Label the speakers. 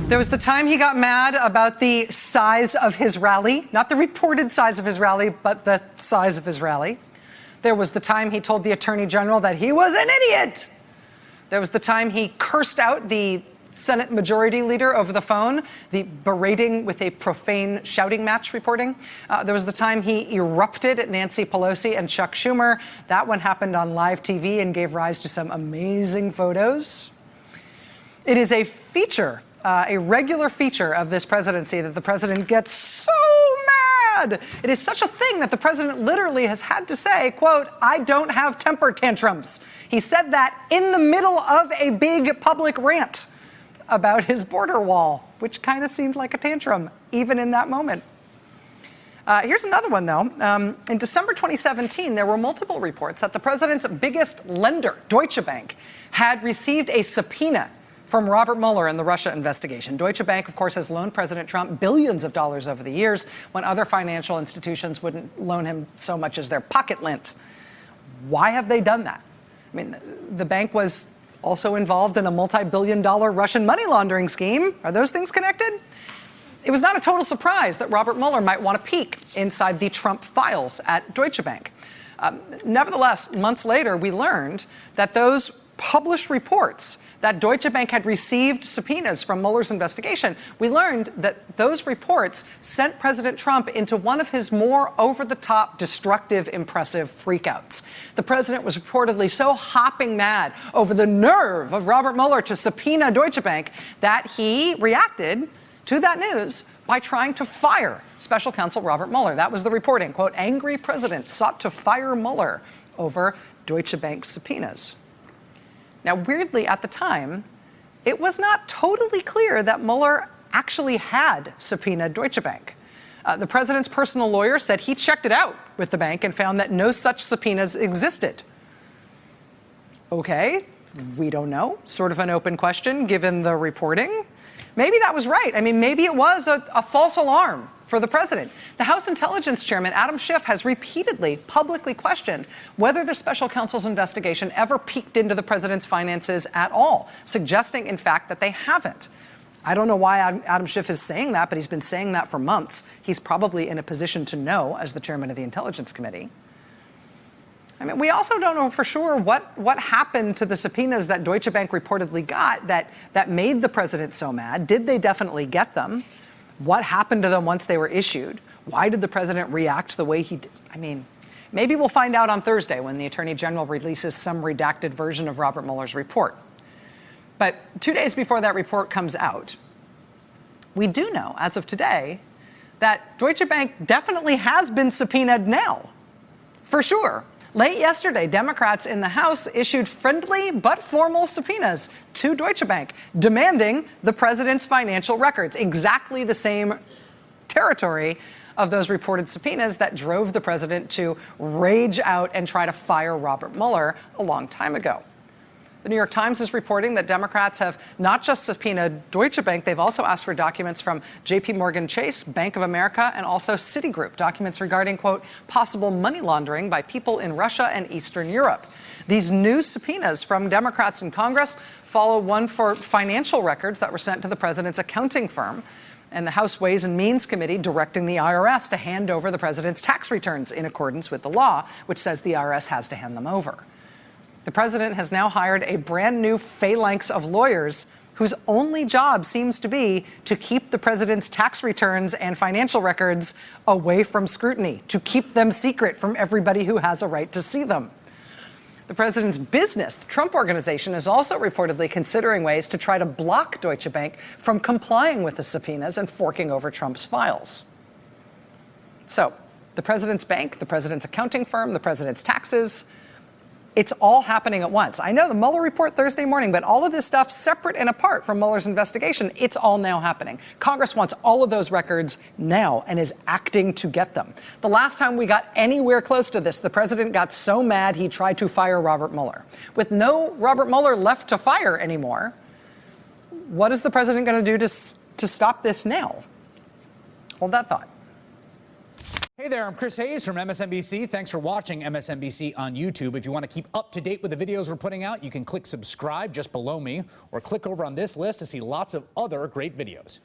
Speaker 1: There was the time he got mad about the size of his rally, not the reported size of his rally, but the size of his rally. There was the time he told the Attorney General that he was an idiot. There was the time he cursed out the Senate Majority Leader over the phone, the berating with a profane shouting match reporting. There was the time he erupted at Nancy Pelosi and Chuck Schumer. That one happened on live TV and gave rise to some amazing photos. It is a feature, a regular feature of this presidency that the president gets so mad. It is such a thing that the president literally has had to say, quote, "I don't have temper tantrums." He said that in the middle of a big public rant about his border wall, which kind of seemed like a tantrum, even in that moment. Here's another one, though. In December 2017, there were multiple reports that the president's biggest lender, Deutsche Bank, had received a subpoena from Robert Mueller in the Russia investigation. Deutsche Bank, of course, has loaned President Trump billions of dollars over the years when other financial institutions wouldn't loan him so much as their pocket lint. Why have they done that? I mean, the bank was also involved in a multi-billion-dollar Russian money laundering scheme. Are those things connected? It was not a total surprise that Robert Mueller might want to peek inside the Trump files at Deutsche Bank. Nevertheless, months later, we learned that those published reports that Deutsche Bank had received subpoenas from Mueller's investigation, we learned that those reports sent President Trump into one of his more over-the-top, destructive, impressive freakouts. The president was reportedly so hopping mad over the nerve of Robert Mueller to subpoena Deutsche Bank that he reacted to that news by trying to fire special counsel Robert Mueller. That was the reporting. Quote, "Angry president sought to fire Mueller over Deutsche Bank subpoenas." Now, weirdly, at the time, it was not totally clear that Mueller actually had subpoenaed Deutsche Bank. The president's personal lawyer said he checked it out with the bank and found that no such subpoenas existed. Okay, we don't know. Sort of an open question, given the reporting. Maybe that was right. I mean, maybe it was a false alarm for the president. The House Intelligence Chairman, Adam Schiff, has repeatedly publicly questioned whether the special counsel's investigation ever peeked into the president's finances at all, suggesting, in fact, that they haven't. I don't know why Adam Schiff is saying that, but he's been saying that for months. He's probably in a position to know as the chairman of the Intelligence Committee. I mean, we also don't know for sure what happened to the subpoenas that Deutsche Bank reportedly got that made the president so mad. Did they definitely get them? What happened to them once they were issued? Why did the president react the way he did? I mean, maybe we'll find out on Thursday when the Attorney General releases some redacted version of Robert Mueller's report. But 2 days before that report comes out, we do know, as of today, that Deutsche Bank definitely has been subpoenaed now, for sure. Late yesterday, Democrats in the House issued friendly but formal subpoenas to Deutsche Bank, demanding the president's financial records, exactly the same territory of those reported subpoenas that drove the president to rage out and try to fire Robert Mueller a long time ago. The New York Times is reporting that Democrats have not just subpoenaed Deutsche Bank, they've also asked for documents from J.P. Morgan Chase, Bank of America, and also Citigroup, documents regarding, quote, possible money laundering by people in Russia and Eastern Europe. These new subpoenas from Democrats in Congress follow one for financial records that were sent to the president's accounting firm, and the House Ways and Means Committee directing the IRS to hand over the president's tax returns in accordance with the law, which says the IRS has to hand them over. The president has now hired a brand new phalanx of lawyers whose only job seems to be to keep the president's tax returns and financial records away from scrutiny, to keep them secret from everybody who has a right to see them. The president's business, the Trump Organization, is also reportedly considering ways to try to block Deutsche Bank from complying with the subpoenas and forking over Trump's files. So, the president's bank, the president's accounting firm, the president's taxes, it's all happening at once. I know the Mueller report Thursday morning, but all of this stuff separate and apart from Mueller's investigation, it's all now happening. Congress wants all of those records now and is acting to get them. The last time we got anywhere close to this, the president got so mad he tried to fire Robert Mueller. With no Robert Mueller left to fire anymore, what is the president going to do to stop this now? Hold that thought.
Speaker 2: Hey there, I'm Chris Hayes from MSNBC. Thanks for watching MSNBC on YouTube. If you want to keep up to date with the videos we're putting out, you can click subscribe just below me or click over on this list to see lots of other great videos.